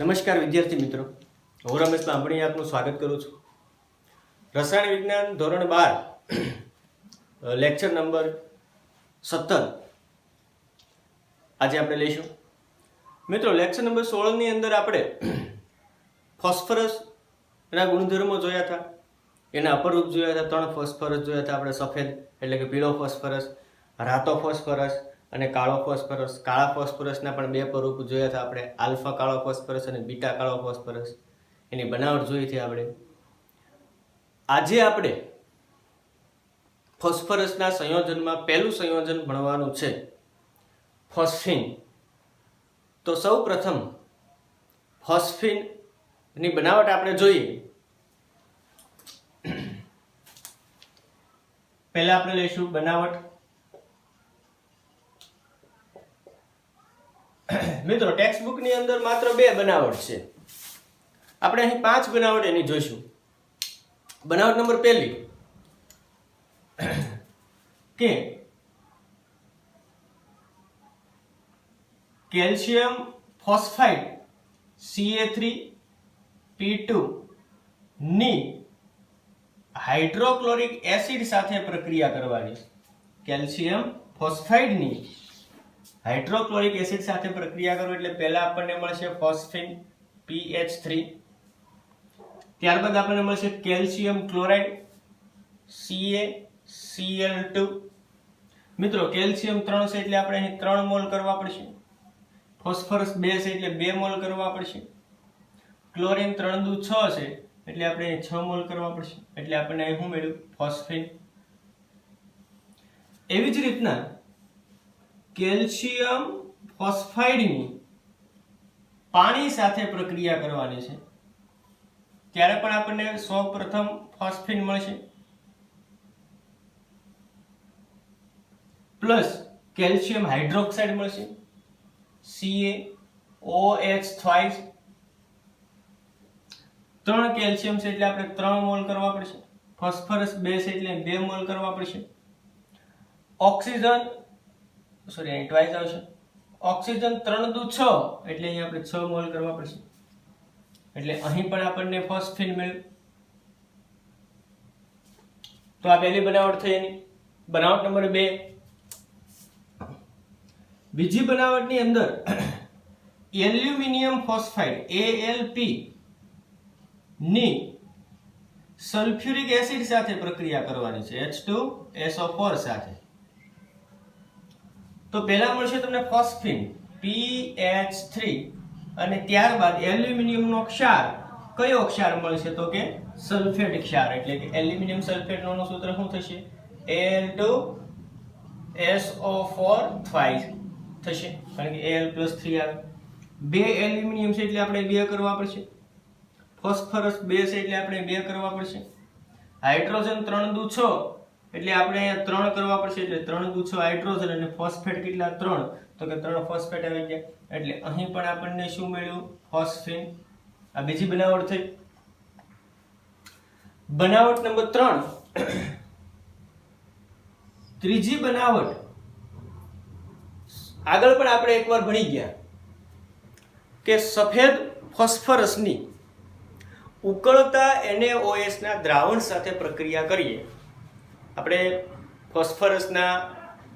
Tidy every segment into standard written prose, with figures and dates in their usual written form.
નમસ્કાર વિદ્યાર્થી મિત્રો, હું રમેશ લાંબણી આપનું સ્વાગત કરું છું. રસાયણ વિજ્ઞાન ધોરણ 12 લેક્ચર નંબર 17 આજે આપણે લઈશું. મિત્રો, લેક્ચર નંબર 16 ની અંદર આપણે ફોસ્ફરસના ગુણધર્મો જોયા હતા, એના અપરૂપ જોયા હતા. 3 ફોસ્ફરસ જોયા હતા આપણે: સફેદ એટલે કે પીળો ફોસ્ફરસ, રાતો ફોસ્ફરસ અને કાળો ફોસ્ફરસ. કાળા ફોસ્ફરસના પણ 2 સ્વરૂપ જોયા હતા આપણે: આલ્ફા કાળો ફોસ્ફરસ અને બીટા કાળો ફોસ્ફરસ. એની બનાવટ જોઈ હતી આપણે. આજે આપણે ફોસ્ફરસના સંયોજનમાં પહેલું સંયોજન ભણવાનું છે, ફોસ્ફીન. તો સૌ પ્રથમ ફોસ્ફીનની બનાવટ આપણે જોઈએ. પહેલા આપણે લઈશું બનાવટ. મિત્રો, ટેક્સ્ટ બુક ની અંદર માત્ર 2 બનાવટ છે. આપણે અહીં 5 બનાવટ એની જોઈશું. બનાવટ નંબર 1 કે કેલ્શિયમ ફોસ્ફાઇડ Ca3P2 ની હાઇડ્રોક્લોરિક એસિડ સાથે પ્રક્રિયા કરવાની. કેલ્શિયમ ફોસ્ફાઇડની હાઇડ્રોક્લોરિક એસિડ સાથે પ્રક્રિયા કરો એટલે પહેલા આપણને મળશે ફોસ્ફીન PH3, ત્યારબાદ આપણને મળશે કેલ્શિયમ ક્લોરાઇડ CaCl2. મિત્રો, કેલ્શિયમ 3 છે એટલે આપણે અહીં 3 મોલ કરવા પડશે. ફોસ્ફરસ 2 છે એટલે 2 મોલ કરવા પડશે. ક્લોરીન 3 દુ 6 છે એટલે આપણે અહીં 6 મોલ કરવા પડશે. એટલે આપણને અહીં શું મળ્યું? ફોસ્ફીન. એવી જ રીતના કેલ્શિયમ ફોસ્ફાઇડની પાણી સાથે પ્રક્રિયા કરવાની છે ત્યારે પણ આપણને સૌપ્રથમ ફોસ્ફીન મળશે, પ્લસ કેલ્શિયમ હાઇડ્રોક્સાઇડ મળશે CaOH twice. 3 કેલ્શિયમ છે એટલે આપણે 3 મોલ કરવા પડશે. ફોસ્ફરસ 2 છે એટલે 2 મોલ કરવા પડશે. ઓક્સિજન અહીં ટ્વાઇસ આવશે. ઓક્સિજન 3 દુ 6 એટલે અહીં આપણે 6 મોલ કરવા પડશે. એટલે અહીં પણ આપણને ફોસ્ફીન મળ્યું. તો આ પહેલી બનાવટ થઈ એની. બનાવટ નંબર 2. બીજી બનાવટની અંદર એલ્યુમિનિયમ ફોસ્ફાઇડ ALP ની સલ્ફ્યુરિક એસિડ સાથે પ્રક્રિયા કરવાની છે, H2SO4 સાથે. તો પહેલા મળશે તમને ફોસ્ફીન PH3 અને ત્યારબાદ એલ્યુમિનિયમનો ક્ષાર. કયો ક્ષાર મળશે? તો કે સલ્ફેટ ક્ષાર. એટલે કે એલ્યુમિનિયમ સલ્ફેટનું સૂત્ર શું થશે? Al2SO4 twice થશે, કારણ કે Al+3 આવે. 2 એલ્યુમિનિયમ છે એટલે આપણે 2 કરવા પડશે. ફોસ્ફરસ 2 છે એટલે આપણે 2 કરવા પડશે. હાઇડ્રોજન 3 દુ 6 એટલે આપણે અહીંયા 3 કરવા પડશે. એટલે 3 દુ 6 હાઇડ્રોજન અને ફોસ્ફેટ કેટલા? 3. તો કે 3 ફોસ્ફેટ આવી ગયા. એટલે અહીં પણ આપણને શું મળ્યું? ફોસ્ફીન. આ બીજી બનાવટ થઈ. બનાવટ નંબર 3. ત્રીજી બનાવટ આગળ પણ આપણે એકવાર ભણી ગયા કે સફેદ ફોસ્ફરસની ઉકળતા NaOH ના દ્રાવણ સાથે પ્રક્રિયા કરીએ. આપણે ફોસ્ફરસના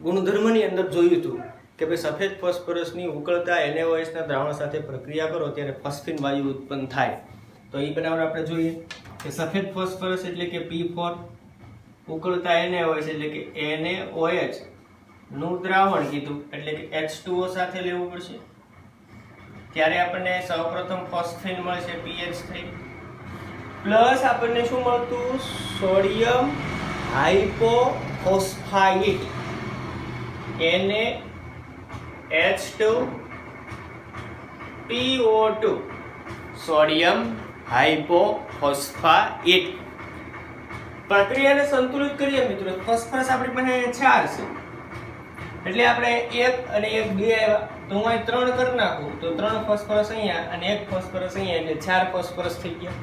ગુણધર્મની અંદર જોયું હતું કે ભાઈ સફેદ ફોસ્ફરસની ઉકળતા NaOH ના દ્રાવણ સાથે પ્રક્રિયા કરો ત્યારે ફોસ્ફીન વાયુ ઉત્પન્ન થાય. તો એ બનાવટ આપણે જોઈએ કે સફેદ ફોસ્ફરસ એટલે કે P4, ઉકળતા NaOH એટલે કે NaOH નું દ્રાવણ કીધું એટલે કે H2O સાથે લેવું પડશે. ત્યારે આપણને સૌપ્રથમ ફોસ્ફીન મળશે PH3, પ્લસ આપણને શું મળતું? Sodium hypophosphite NaH2PO2, sodium hypophosphite. પ્રક્રિયાને સંતુલિત કરીએ મિત્રો. ફોસ્ફરસ આપણી પાસે 4 છે એટલે આપણે 1 અને 1 2 આવ્યા તો હું અહીં 3 કરી નાખું તો 3 ફોસ્ફરસ અહીંયા અને 1 ફોસ્ફરસ અહીંયા એટલે 4 ફોસ્ફરસ થઈ ગયા.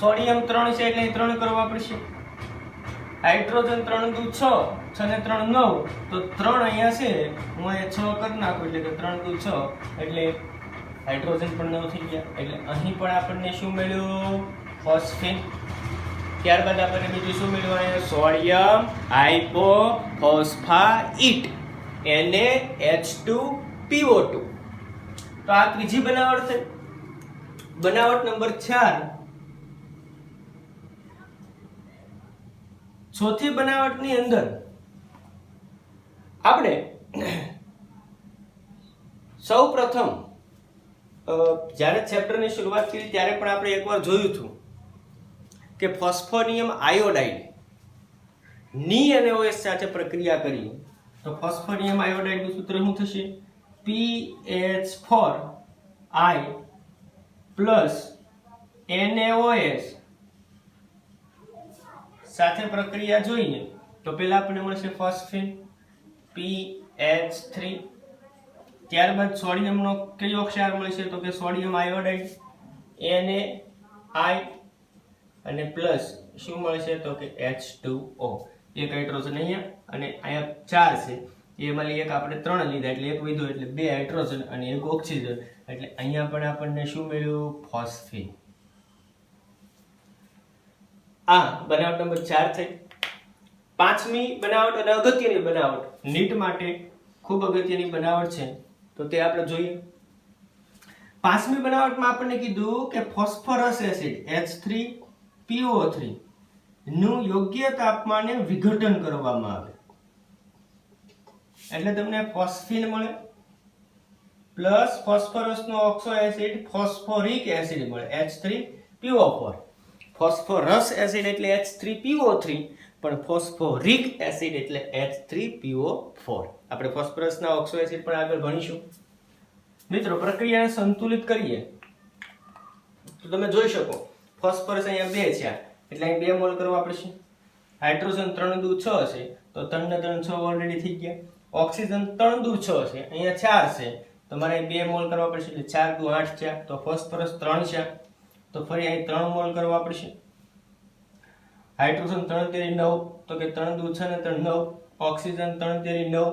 સોડિયમ 3 છે એટલે 3 કરવા પડશે. હાઇડ્રોજન 3 દુ 6, 6 ને 3 9, તો 3 અહીંયા છે, હું અહીંયા 6 કરી નાખું એટલે કે 3 દુ 6 એટલે હાઇડ્રોજન પણ 9 થઈ ગયા, એટલે અહીં પણ આપણને શું મળ્યું? ફોસ્ફેટ. ત્યારબાદ આપણને બીજું શું મળ્યું? અહીંયા સોડિયમ હાઇપોફોસ્ફાઇટ NaH2PO2. તો આ ત્રીજી બનાવટ થઈ. બનાવટ નંબર 4. ચોથી બનાવટની અંદર આપણે સૌ પ્રથમ જ્યારે ચેપ્ટરની શરૂઆત કરી ત્યારે પણ આપણે એકવાર જોયું હતું કે ફોસ્ફોનિયમ આયોડાઇડ ની NaOH સાથે પ્રક્રિયા કરી તો ફોસ્ફોનિયમ આયોડાઇડનું સૂત્ર શું થશે? PH4I પ્લસ NaOH સાથે પ્રક્રિયા જોઈએ તો પહેલા આપણને મળશે ફોસ્ફેન PH3. ત્યારબાદ સોડિયમનો કયો ક્ષાર મળશે? તો કે સોડિયમ આયોડાઇડ NaI અને પ્લસ શું મળશે? તો કે H2O. એક હાઇડ્રોજન અહીંયા અને અહીંયા 4 છે, એમાંથી એક આપણે 3 લીધા એટલે એક વધ્યો એટલે 2 હાઇડ્રોજન અને એક ઓક્સિજન, એટલે અહીંયા પણ આપણને શું મળ્યું? ફોસ્ફેન. આ બનાવટ નંબર 4 થઈ. પાંચમી બનાવટ અને અગત્યની બનાવટ, નીટ માટે ખૂબ અગત્યની બનાવટ છે તો તે આપણે જોઈએ. પાંચમી બનાવટમાં આપણને કીધું કે ફોસ્ફરસ એસિડ H3PO3 નું યોગ્ય તાપમાને વિઘટન કરવામાં આવે એટલે તમને ફોસ્ફીન મળે પ્લસ ફોસ્ફરસનો ઓક્સો એસિડ ફોસ્ફોરિક એસિડ મળે H3PO4. ફોસ્ફરસ એસિડ એટલે H3PO3 પણ ફોસ્ફોરિક એસિડ એટલે H3PO4. આપણે ફોસ્ફરસના ઓક્સો એસિડ પણ આગળ ભણીશું. મિત્રો પ્રક્રિયાને સંતુલિત કરીએ તો તમે જોઈ શકો ફોસ્ફરસ અહીંયા 2 છે એટલે અહીં 2 મોલ કરવા પડશે. હાઇડ્રોજન 3 દુ 6 છે તો 3 ને 3 6 ઓલરેડી થઈ ગયા. ઓક્સિજન 3 દુ 6 છે, અહીંયા 4 છે તો મારે 2 મોલ કરવા પડશે એટલે 4 દુ 8 છે. તો ફોસ્ફરસ 3 છે તો ફરી અહીં 3 મોલ કરવા પડશે. હાઇડ્રોજન 3 તેરી 9 તો કે 3 દુ 6 ને 3 9. ઓક્સિજન 3 તેરી 9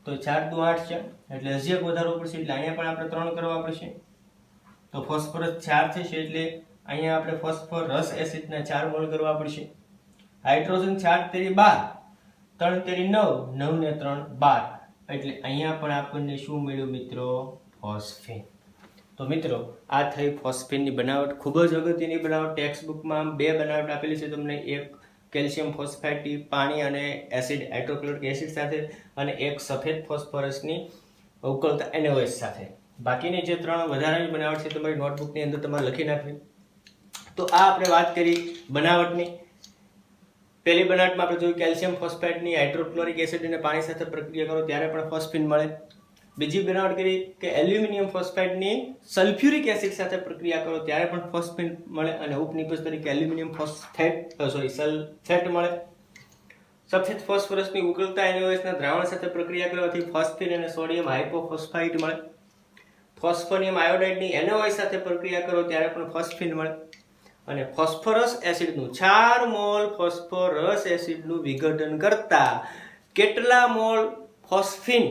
તો 4 દુ 8 છે એટલે હજી એક વધારવો પડશે એટલે અહીંયા પણ આપણે 3 કરવા પડશે. તો ફોસ્ફરસ 4 થશે એટલે અહીંયા આપણે ફોસ્ફરસ એસિડના 4 મોલ કરવા પડશે. હાઇડ્રોજન 4 તેરી 12, 3 તેરી 9, 9 ને 3 12 એટલે અહીંયા પણ આપણને શું મળ્યું મિત્રો? ફોસ્ફેન. તો મિત્રો આ થઈ ફોસ્ફેનની બનાવટ, ખૂબ જ અગત્યની બનાવટ. ટેક્સ્ટ બુકમાં 2 બનાવટ આપેલી છે તમને, એક કેલ્શિયમ ફોસ્ફેટ પાણી અને એસિડ હાઇડ્રોક્લોરિક એસિડ સાથે અને એક સફેદ ફોસ્ફરસની ઉકળતા NaOH સાથે. બાકીની જે 3 વધારાની બનાવટ છે તમારી નોટબુકની અંદર તમારે લખી નાખવી. તો આ આપણે વાત કરી બનાવટની. પહેલી બનાવટમાં આપણે જોયું કેલ્શિયમ ફોસ્ફેટની હાઇડ્રોક્લોરિક એસિડ અને પાણી સાથે પ્રક્રિયા કરો ત્યારે પણ ફોસ્ફીન મળે. બીજી બનાવટ કરી કે એલ્યુમિનિયમ ફોસ્ફેટની સલ્ફ્યુરિક એસિડ સાથે પ્રક્રિયા કરો ત્યારે પણ ફોસ્ફીન મળે અને ઉપનિપજ તરીકે એલ્યુમિનિયમ સલ્ફેટ મળે. સફેદ ફોસ્ફરસની ઉકળતા NaOH ના દ્રાવણ સાથે પ્રક્રિયા કરવાથી ફોસ્ફીન અને સોડિયમ હાઇપોફોસ્ફાઇટ મળે. ફોસ્ફોનિયમ આયોડાઇડની NaOH સાથે પ્રક્રિયા કરો ત્યારે પણ ફોસ્ફીન મળે. અને ફોસ્ફરસ એસિડનું 4 મોલ ફોસ્ફરસ એસિડનું વિઘટન કરતા કેટલા મોલ ફોસ્ફીન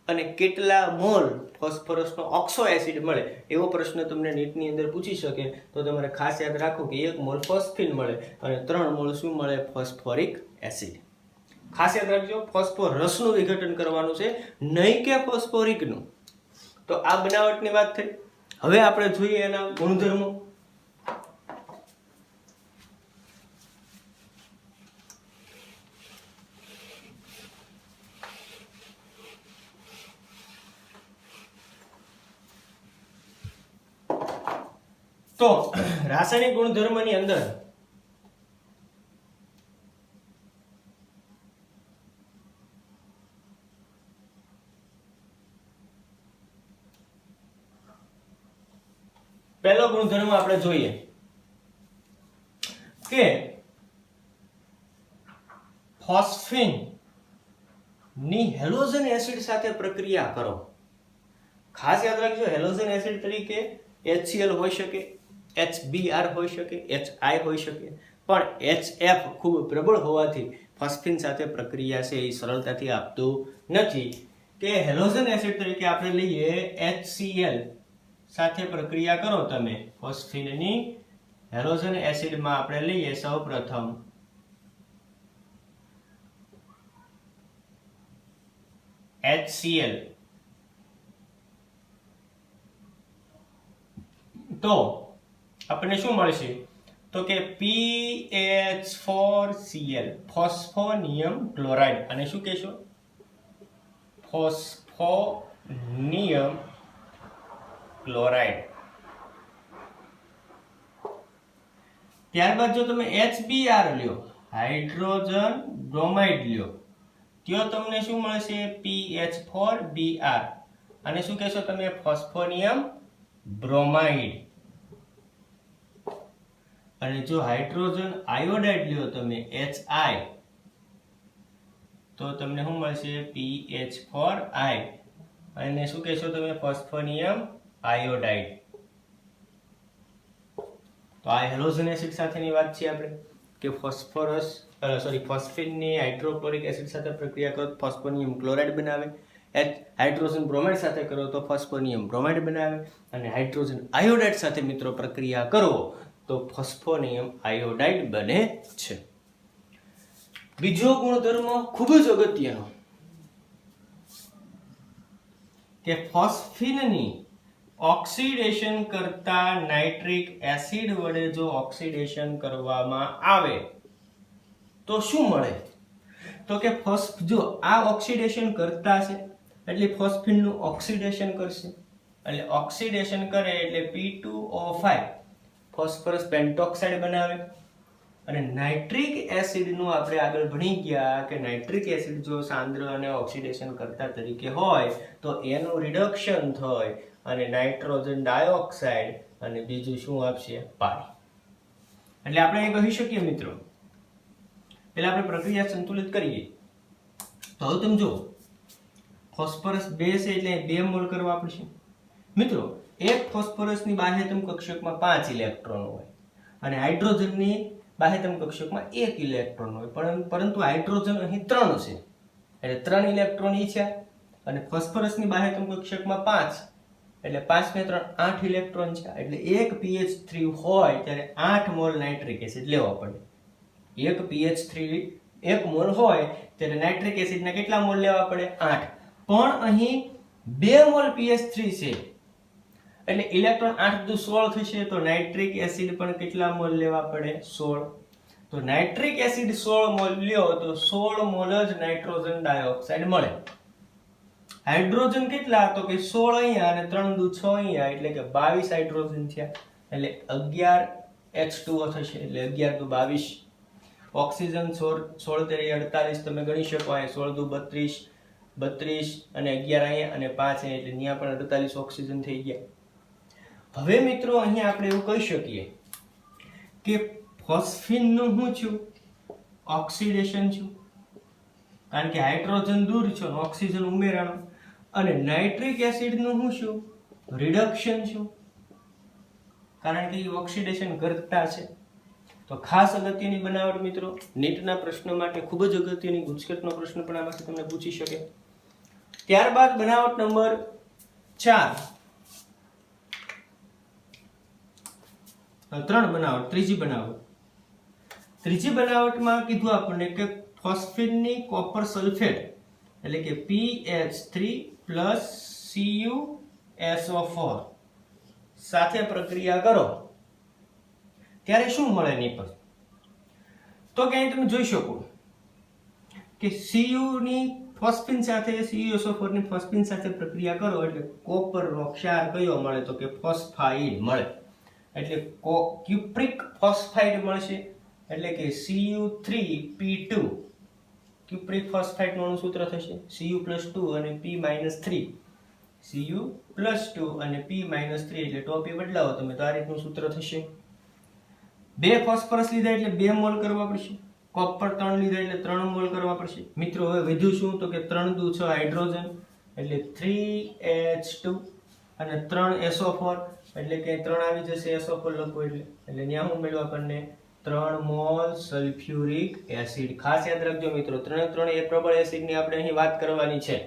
અને કેટલા મોલ ફોસ્ફરસનો ઓક્સો એસિડ મળે એવો પ્રશ્ન તમને નીટની અંદર પૂછી શકે તો તમારે ખાસ યાદ રાખો કે 1 મોલ ફોસ્ફીન મળે અને 3 મોલ શું મળે? Phosphoric acid. ખાસ યાદ રાખજો ફોસ્ફરસનું વિઘટન કરવાનું છે, નહીં કે ફોસ્ફોરિકનું. તો આ બનાવટની વાત થઈ. હવે આપણે જોઈએ એના ગુણધર્મો. તો રાસાયણિક ગુણધર્મની અંદર પહેલો ગુણધર્મ આપણે જોઈએ કે ફોસ્ફીન ની હેલોજન એસિડ સાથે પ્રક્રિયા કરો. ખાસ યાદ રાખજો હેલોજન એસિડ તરીકે HCl હોઈ શકે, HBr હોઈ શકે, HI હોઈ શકે, પણ HF ખૂબ પ્રબળ હોવાથી ફોસ્ફીન સાથે પ્રક્રિયા છે એ સરળતાથી આપતું નથી. કે હેલોજન એસિડ તરીકે આપણે લઈએ HCl સાથે પ્રક્રિયા કરો તમે, ફોસ્ફીનની હેલોજન એસિડમાં આપણે લઈએ સૌપ્રથમ HCl, તો આપણને શું મળશે? તો કે PH4Cl, ફોસ્ફોનિયમ ક્લોરાઇડ. અને શું કહેશો? ફોસ્ફોનિયમ ક્લોરાઇડ. ત્યારબાદ જો તમે HBr લ્યો, હાઇડ્રોજન બ્રોમાઇડ લ્યો, ત્યાં તમને શું મળશે? PH4Br. અને શું કહેશો તમે? ફોસ્ફોનિયમ બ્રોમાઇડ. અને જો હાઇડ્રોજન આયોડાઇડ લ્યો તમે, HI, તો તમને શું મળશે? PH4I. અને શું કહેશો તમે? ફોસ્ફોનિયમ આયોડાઇડ. તો આ હેલોજન એસિડ સાથેની વાત છે આપણે કે ફોસ્ફીનની હાઇડ્રોક્લોરિક એસિડ સાથે પ્રક્રિયા કરો તો ફોસ્ફોનિયમ ક્લોરાઇડ બનાવે, હાઇડ્રોજન બ્રોમાઇડ સાથે કરો તો ફોસ્ફોનિયમ બ્રોમાઇડ બનાવે, અને હાઇડ્રોજન આયોડાઇડ સાથે મિત્રો પ્રક્રિયા કરો તો ફોસ્ફોનિયમ આયોડાઇડ બને છે. બીજો ગુણધર્મ ખૂબ જ અગત્યનો કે ફોસ્ફીનની ઓક્સિડેશન કરતા નાઇટ્રિક એસિડ વડે જો ઓક્સિડેશન કરવામાં આવે તો શું મળે? તો કે જો આ ઓક્સિડેશન કરતા છે એટલે ફોસ્ફીનનું ઓક્સિડેશન કરશે, એટલે ઓક્સિડેશન કરે એટલે P2O5 ફોસ્ફરસ પેન્ટોક્સાઇડ બનાવે. અને નાઇટ્રિક એસિડનું આપણે આગળ ભણી ગયા કે નાઇટ્રિક એસિડ જો સાંદ્ર અને ઓક્સિડેશન કરતા તરીકે હોય તો એનું રિડક્શન થાય અને નાઇટ્રોજન ડાયોક્સાઇડ અને બીજું શું આપશે? પાણી. એટલે આપણે એ કહી શકીએ મિત્રો, પહેલા આપણે પ્રક્રિયા સંતુલિત કરીએ તો હવે તમે જો ફોસ્ફરસ 2 છે એટલે 2 મોલ કરવા પડશે. મિત્રો એક ફોસ્ફરસની બાહ્યતમ કક્ષકમાં 5 ઇલેક્ટ્રોન હોય અને હાઇડ્રોજનની બાહ્યતમ કક્ષકમાં 1 ઇલેક્ટ્રોન હોય, પરંતુ હાઇડ્રોજન અહીં 3 છે એટલે 3 ઇલેક્ટ્રોન ઈ છે, અને ફોસ્ફરસની બાહ્યતમ કક્ષકમાં 5 એટલે 5 ને 3 8 ઇલેક્ટ્રોન છે, એટલે એક PH3 હોય ત્યારે 8 મોલ નાઇટ્રિક એસિડ લેવો પડે. એક PH3 1 મોલ હોય ત્યારે નાઇટ્રિક એસિડના કેટલા મોલ લેવા પડે? 8. પણ અહીં 2 મોલ PH3 છે એટલે ઇલેક્ટ્રોન 8 દુ 16 થશે, તો નાઇટ્રિક એસિડ પણ કેટલા મોલ લેવા પડે? 16. તો નાઇટ્રિક એસિડ 16 મોલ લ્યો તો 16 મોલ જ નાઇટ્રોજન ડાયોક્સાઇડ મળે. હાઇડ્રોજન કેટલા? તો કે 16 અહીંયા અને 3 દુ 6 અહીંયા, એટલે કે 22 હાઇડ્રોજન થયા, એટલે 11 H2O થશે, એટલે 11 દુ 22. ઓક્સિજન 16 તેરી 48 તમે ગણી શકો, અહીંયા 16 દુ 32 અને 11 અહીંયા અને 5 અહીંયા, એટલે અહીંયા પણ 48 ઓક્સિજન થઈ ગયા. હવે મિત્રો અહીંયા આપણે એવું કહી શકીએ કે ફોસ્ફીનનું શું થયું? ઓક્સિડેશન થયું, કારણ કે હાઇડ્રોજન દૂર છે અને ઓક્સિજન ઉમેરાણો. અને નાઇટ્રિક એસિડનું શું થયું? રિડક્શન થયું, કારણ કે એ ઓક્સિડેશન કરતા છે. તો ખાસ અગત્યની બનાવટ મિત્રો, નીટના પ્રશ્નો માટે ખૂબ જ અગત્યની, ગુજકેટનો પ્રશ્ન પણ આમાંથી તમને પૂછી શકે. ત્યારબાદ બનાવટ નંબર 4, 3 બનાવટ. ત્રીજી બનાવટમાં કીધું આપણને કે ફોસ્ફીનની કોપર સલ્ફેટ એટલે કે PH3 CuSO4 સાથે પ્રક્રિયા કરો ત્યારે શું મળે એની પર? તો કે અહીં તમે જોઈ શકો કે Cu ની ફોસ્ફીન સાથે CuSO4 ની ફોસ્ફીન સાથે પ્રક્રિયા કરો એટલે કોપરનો ક્ષાર કયો મળે? તો કે ફોસ્ફાઇડ મળે, એટલે ક્યુપ્રિક ફોસ્ફાઇડ મળશે, એટલે કે Cu3P2. ક્યુપ્રિક ફોસ્ફાઇડનું અણુસૂત્ર થશે Cu+2 અને P-3. Cu+2 અને P-3 એટલે ટોપી બદલાવો તમે તો આ રીતનું સૂત્ર થશે. 2 ફોસ્ફરસ લીધા એટલે 2 મોલ કરવા પડશે, કોપર 3 લીધા એટલે 3 મોલ કરવા પડશે. મિત્રો હવે વધ્યું શું? તો કે 3 દુ 6 હાઇડ્રોજન એટલે 3H2 અને 3 SO4 એટલે કે 3 આવી જશે, SO4 લખો એટલે ત્યાં હું મળ્યું આપણને 3 મોલ સલ્ફ્યુરિક એસિડ. ખાસ યાદ રાખજો મિત્રો, 3 એ પ્રબળ એસિડની આપણે અહીં વાત કરવાની છે.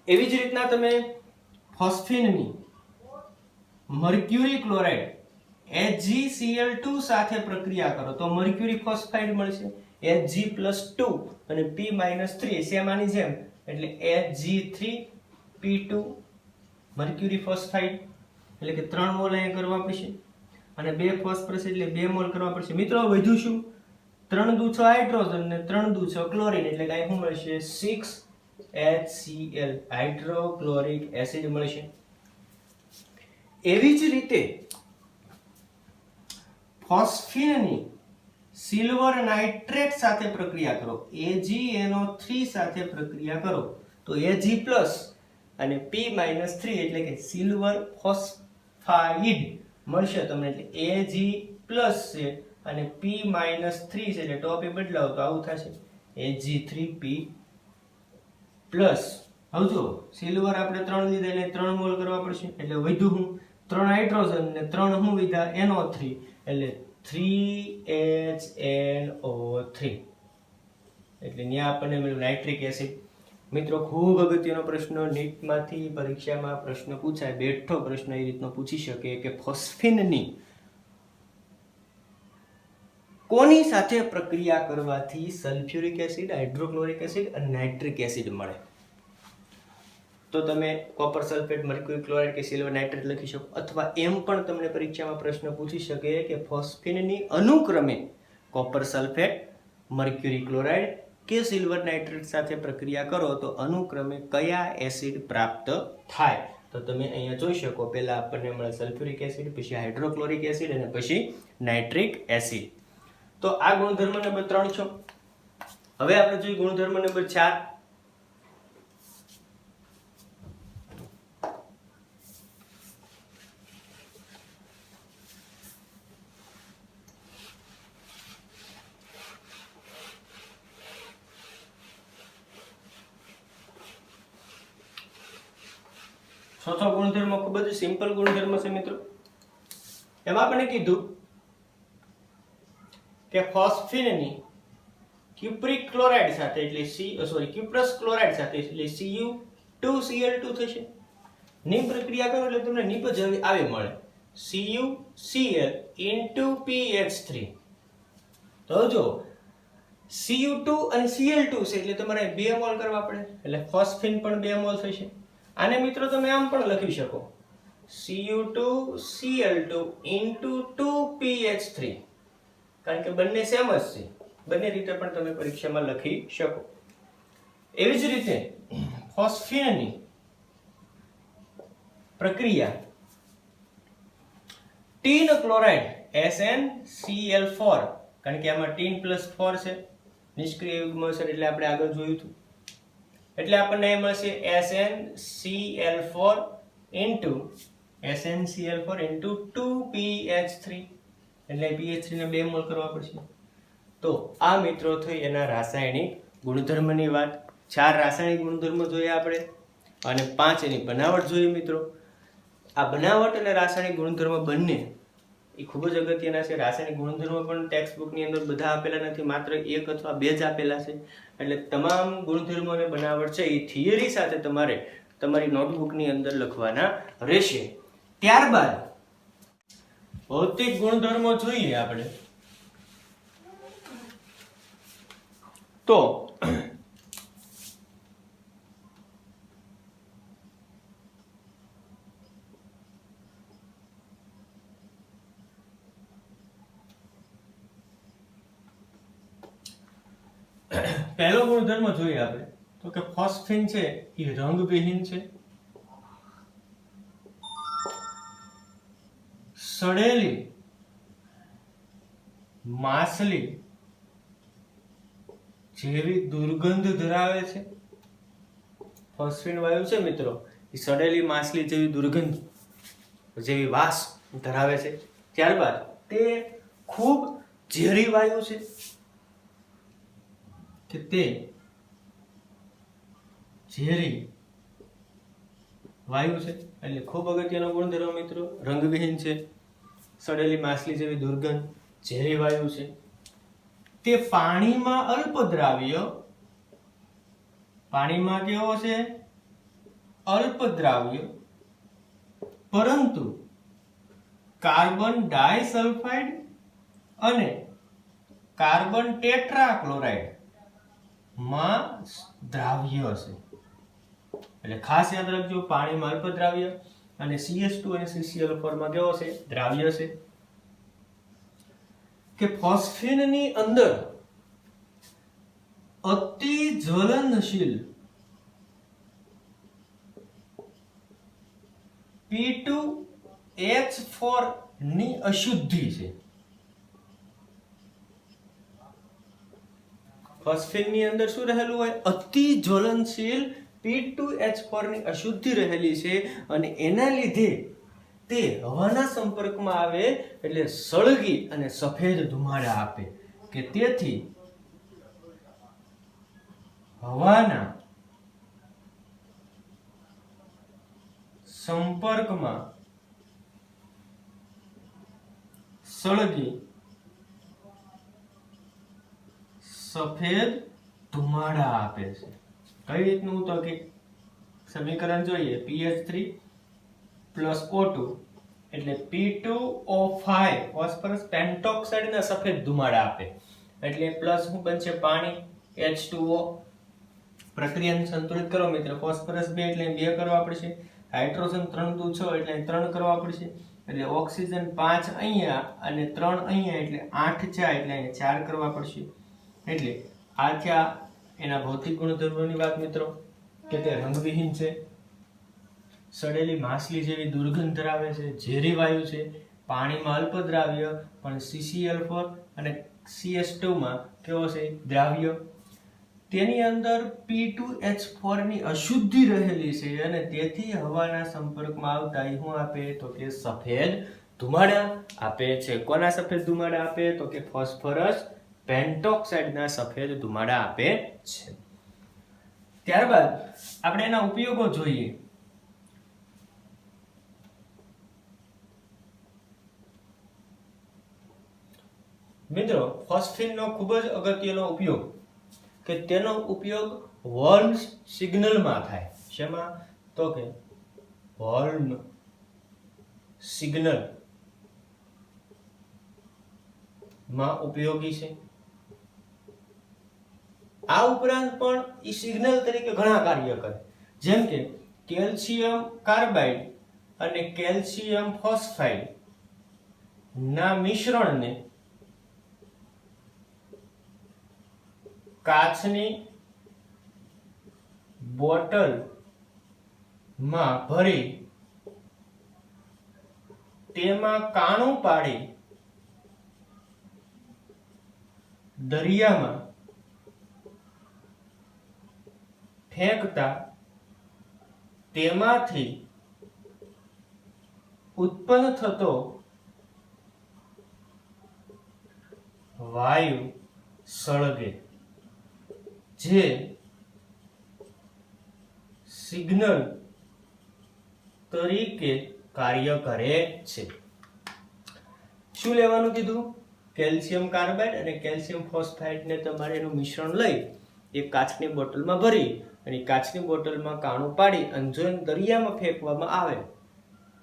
એવી જ રીતના તમે ફોસ્ફીનની મર્ક્યુરી ક્લોરાઇડ HgCl2 સાથે પ્રક્રિયા કરો તો મર્ક્યુરી ફોસ્ફાઇડ મળશે Hg+2 અને P-3 સેમાની જેમ એટલે Hg3P2 મર્ક્યુરી ફોસ્ફાઇડ એટલે કે 3 મોલ અહીંયા કરવા પડશે અને 2 ફોસ્ફરસ એટલે 2 મોલ કરવા પડશે મિત્રો વધ્યું શું 3 દુ 6 હાઇડ્રોજન ને 3 દુ 6 ક્લોરીન એટલે કે શું મળશે 6HCl હાઇડ્રોક્લોરિક એસિડ મળશે એવી જ રીતે ફોસ્ફીનની સિલ્વર નાઇટ્રેટ સાથે પ્રક્રિયા કરો AgNO3 સાથે પ્રક્રિયા કરો તો Ag+ અને P-3 એટલે કે સિલ્વર ફોસ્ફાઇડ મળશે તમને એટલે Ag+ છે અને P-3 છે એટલે ટોપે બદલાવો તો આવું થશે Ag3P+. હવે જો સિલ્વર આપણે 3 લીધા એટલે 3 મોલ કરવા પડશે એટલે વધ્યું હું 3 હાઇડ્રોજન ને 3 હું લીધા NO3 એટલે 3HNO3 એટલે ત્યાં આપણને મળ્યું નાઇટ્રિક એસિડ મિત્રો ખૂબ અગત્યનો પ્રશ્ન નીટમાંથી પરીક્ષામાં પ્રશ્ન પૂછાય બેઠો પ્રશ્ન એ રીતનો પૂછી શકે કે ફોસ્ફીનની કોની સાથે પ્રક્રિયા કરવાથી સલ્ફ્યુરિક એસિડ હાઇડ્રોક્લોરિક એસિડ અને નાઇટ્રિક એસિડ મળે તો તમે કોપર સલ્ફેટ મર્ક્યુરી ક્લોરાઇડ કે સિલ્વર નાઇટ્રેટ લખી શકો અથવા એમ પણ તમને પરીક્ષામાં પ્રશ્ન પૂછી શકે કે ફોસ્ફીનની અનુક્રમે કોપર સલ્ફેટ મર્ક્યુરી ક્લોરાઇડ કે સિલ્વર નાઇટ્રેટ સાથે પ્રક્રિયા કરો તો અનુક્રમે કયા એસિડ પ્રાપ્ત થાય તો તમે અહીંયા જોઈ શકો પહેલા આપણને મળે સલ્ફ્યુરિક એસિડ પછી હાઇડ્રોક્લોરિક એસિડ અને પછી નાઇટ્રિક એસિડ તો આ ગુણધર્મ નંબર 3 છે હવે આપણે જોઈએ ગુણધર્મ નંબર 4 ચોથો ગુણધર્મ ખૂબ જ સિમ્પલ ગુણધર્મ છે મિત્રો એમાં આપણે કીધું કે ફોસ્ફીનની ક્યુપ્રિક ક્લોરાઇડ સાથે એટલે ક્યુપ્રસ ક્લોરાઇડ સાથે એટલે Cu2Cl2 થશે ની પ્રક્રિયા કરો એટલે તમને નિપજ આવે મળે CuCl * PH3 તો જો Cu2 અને Cl2 છે એટલે તમારે 2 મોલ કરવા પડે એટલે ફોસ્ફીન પણ 2 મોલ થશે આને મિત્રો તમે આમ પણ લખી શકો Cu2Cl2 * 2PH3 કારણ કે બંને સેમ જ છે બંને રીતે પણ તમે પરીક્ષામાં લખી શકો એવી જ રીતે ફોસ્ફીનની પ્રક્રિયા ટીન ક્લોરાઇડ SnCl4 કારણ કે આમાં ટીન +4 છે નિષ્ક્રિય યુગ્મ છે એટલે આપણે આગળ જોયું હતું એટલે આપણને મળશે SnCl4 * 2PH3 એટલે PH3 ને 2 મોલ કરવા પડશે તો આ મિત્રો થઈ એના રાસાયણિક ગુણધર્મની વાત 4 રાસાયણિક ગુણધર્મો જોયા આપણે અને 5 એની બનાવટ જોઈ મિત્રો આ બનાવટ અને રાસાયણિક ગુણધર્મ બંને એ ખૂબ જ અગત્યના છે રાસાયણિક ગુણધર્મ પણ ટેક્સ્ટ બુકની અંદર બધા આપેલા નથી માત્ર 1 અથવા 2 જ આપેલા છે એટલે તમામ ગુણધર્મો અને બનાવટ છે એ થિયરી સાથે તમારે તમારી નોટબુકની અંદર લખવાના રહેશે ત્યારબાદ ભૌતિક ગુણધર્મો જોઈએ આપણે તો પહેલો ગુણધર્મ જોઈએ આપણે તો કે ફોસ્ફીન છે એ રંગવિહીન છે સડેલી માછલી જેવી દુર્ગંધ ધરાવે છે ફોસ્ફીન વાયુ છે મિત્રો એ સડેલી માછલી જેવી દુર્ગંધ જેવી વાસ ધરાવે છે ત્યારબાદ તે ખૂબ ઝેરી વાયુ છે કે તે ઝેરી વાયુ છે એટલે ખૂબ અગત્યનો ગુણધર્મ મિત્રો રંગવિહીન છે સડેલી માછલી જેવી દુર્ગંધ ઝેરી વાયુ છે તે પાણીમાં અલ્પદ્રાવ્ય પાણીમાં કેવો છે અલ્પદ્રાવ્ય પરંતુ કાર્બન ડાયસલ્ફાઇડ અને કાર્બન ટેટ્રાક્લોરાઇડ માં દ્રાવ્ય હશે. એટલે ખાસ યાદ રાખજો, પાણીમાં અલ્પ દ્રાવ્ય અને CH2 અને CCl4 માં કેવો છે? દ્રાવ્ય છે. કે ફોસ્ફેનની અંદર અતિ જ્વલનશીલ P2H4 ની અશુદ્ધિ છે. ફોસ્ફેનની અંદર શું રહેલું હોય? અતિ જ્વલનશીલ P2H4 ની અશુદ્ધિ રહેલી છે અને એના લીધે તે હવાના સંપર્કમાં આવે એટલે સળગી અને સફેદ ધુમાડા આપે. કે તેથી હવાના સંપર્કમાં સળગી સફેદ ધુમાડા આપે છે. કઈ રીતનું? તો કે સમીકરણ જોઈએ, PH3 પ્લસ O2 એટલે P2O5 ફોસ્ફરસ પેન્ટોક્સાઇડ ના સફેદ ધુમાડા આપે. એટલે પ્લસ શું બનશે? પાણી H2O. પ્રક્રિયાને સંતુલિત કરો મિત્રો. ફોસ્ફરસ 2 એટલે 2 કરવા પડશે, હાઇડ્રોજન 3 દુ 6 એટલે 3 કરવા પડશે, એટલે ઓક્સિજન 5 અહીંયા અને 3 અહીંયા એટલે 8 4 એટલે 4 કરવા પડશે. એટલે આ થયા એના ભૌતિક ગુણધર્મોની વાત મિત્રો, કે તે રંગવિહીન છે, સડેલી માછલી જેવી દુર્ગંધ ધરાવે છે, ઝેરી વાયુ છે, પાણીમાં અલ્પ દ્રાવ્ય પણ CCl4 અને CH2 માં કેવો છે? દ્રાવ્ય. તેની અંદર P2H4 ની અશુદ્ધિ રહેલી છે અને તેથી હવાના સંપર્કમાં આવતા શું આપે? તો કે સફેદ ધુમાડા આપે છે. કોના સફેદ ધુમાડા આપે? તો કે ફોસ્ફરસ પેન્ટોક્સાઇડ ના સફેદ ધુમાડા આપે છે. ત્યારબાદ આપણે એના ઉપયોગો જોઈએ. મિત્રો, ફોસ્ફીનનો ખૂબ જ અગત્યનો ઉપયોગ કે તેનો ઉપયોગ વર્મ સિગ્નલમાં થાય. શેમાં? તો કે વર્મ સિગ્નલ માં ઉપયોગી છે. આ ઉપરાંત પણ ઈ સિગ્નલ તરીકે ઘણા કાર્ય કરે, જેમ કે કેલ્શિયમ કાર્બાઇડ અને કેલ્શિયમ ફોસ્ફાઇડ ના મિશ્રણને કાચની બોટલ માં ભરી તેમાં કાણું પાડી દરિયામાં ફેંકતા તેમાંથી ઉત્પન્ન થતો વાયુ સળગે, જે સિગ્નલ તરીકે કાર્ય કરે છે. શું લેવાનું કીધું? કેલ્શિયમ કાર્બાઇડ અને કેલ્શિયમ ફોસ્ફાઇડ ને તમારે એનું મિશ્રણ લઈ એક કાચની બોટલમાં ભરી અને કાચની બોટલમાં કાણું પાડી અને જો દરિયામાં ફેંકવામાં આવે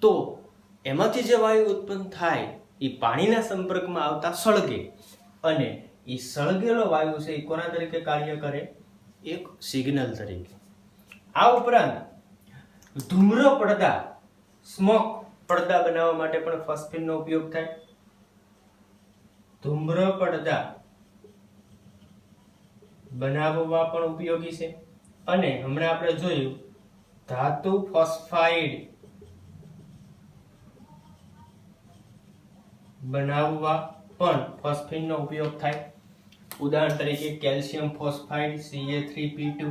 તો એમાંથી જે વાયુ ઉત્પન્ન થાય એ પાણીના સંપર્કમાં આવતા સળગે અને એ સળગેલો વાયુ છે એ કોના તરીકે કાર્ય કરે? એક સિગ્નલ તરીકે. આ ઉપરાંત ધૂમ્ર પડદા, સ્મોક પડદા બનાવવા માટે પણ ફોસ્ફીનનો ઉપયોગ થાય. ધૂમ્ર પડદા બનાવવા પણ ઉપયોગી છે. અને હમણાં આપણે જોયું ધાતુ ફોસ્ફાઇડ બનાવવા પણ ફોસ્ફીનનો ઉપયોગ થાય. ઉદાહરણ તરીકે calcium phosphide Ca3P2,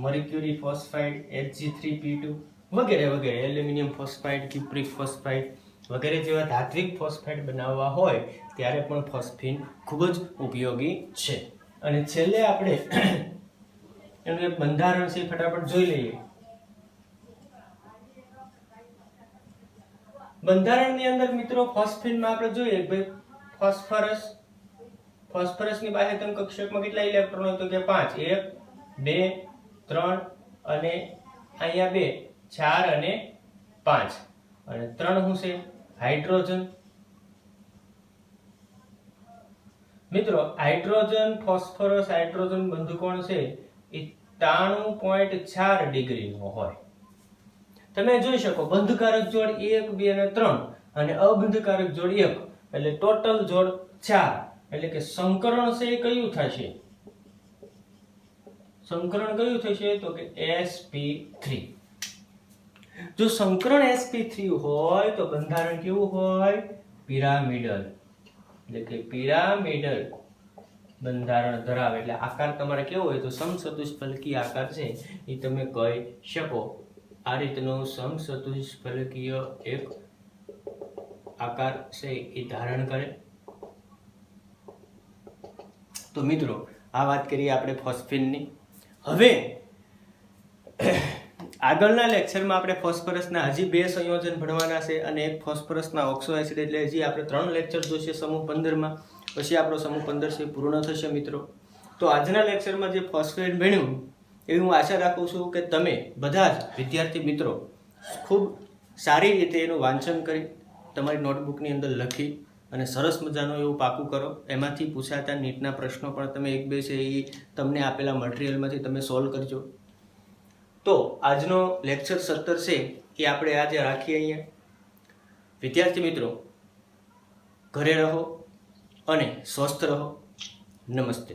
mercury phosphide Hg3P2 વગેરે વગેરે, એલ્યુમિનિયમ ફોસ્ફાઇડ, ક્યુપ્રિક ફોસ્ફાઇડ વગેરે જેવા ધાત્વિક ફોસ્ફાઇડ બનાવવા હોય ત્યારે પણ ફોસ્ફીન ખૂબ જ ઉપયોગી છે. અને છેલ્લે આપણે એનું એક બંધારણ છે ફટાફટ જોઈ લઈએ. બંધારણની અંદર મિત્રો ફોસ્ફીનમાં આપણે જોઈએ ભાઈ ફોસ્ફરસની બાહ્યતમ કક્ષકમાં કેટલા ઇલેક્ટ્રોન હોય? તો કે 5. 1 2 3 અને અહીંયા 2 4 અને 5 અને 3 શું છે? હાઇડ્રોજન. મિત્રો હાઇડ્રોજન ફોસ્ફરસ હાઇડ્રોજન બંધકોણ છે એ 93.4 ડિગ્રીનો હોય. તમે જોઈ શકો બંધકારક જોડ 1 2 અને 3 અને અબંધકારક જોડ 1 એટલે ટોટલ જોડ 4 એટલે કે સંકરણ છે એ કયું થશે? સંકરણ કયું થશે તો કે sp3. જો સંકરણ sp3 હોય તો બંધારણ કેવું હોય? પિરામિડલ. એટલે કે પિરામિડલ બંધારણ ધરાવે. એટલે આકાર તમારે કેવો હોય તો સમસતુષ ફલકી આકાર છે એ તમે કહી શકો. આ રીતનો સમસતુષ ફલકીય એક આકાર છે એ ધારણ કરે. તો મિત્રો આ વાત કરીએ આપણે ફોસ્ફેનની. હવે આગળના લેક્ચરમાં આપણે ફોસ્ફરસના હજી 2 સંયોજન ભણવાના છે અને એક ફોસ્ફરસના ઓક્સો એસિડ. એટલે હજી આપણે 3 લેક્ચર જોશે સમૂહ 15માં. પછી આપણો સમૂહ 15 છે પૂર્ણ થશે મિત્રો. તો આજના લેક્ચરમાં જે ફોસ્ફેટ ભણ્યું એવી હું આશા રાખું છું કે તમે બધા જ વિદ્યાર્થી મિત્રો ખૂબ સારી રીતે એનું વાંચન કરી તમારી નોટબુકની અંદર લખી અને સરસ મજાનું એવું પાકું કરો. એમાંથી પૂછાતા નીટના પ્રશ્નો પણ તમે 1-2 છે એ તમને આપેલા મટીરિયલમાંથી તમે સોલ્વ કરજો. તો આજનો લેક્ચર 17 છે એ આપણે આજે રાખીએ અહીંયા. વિદ્યાર્થી મિત્રો ઘરે રહો અને સ્વસ્થ રહો. નમસ્તે.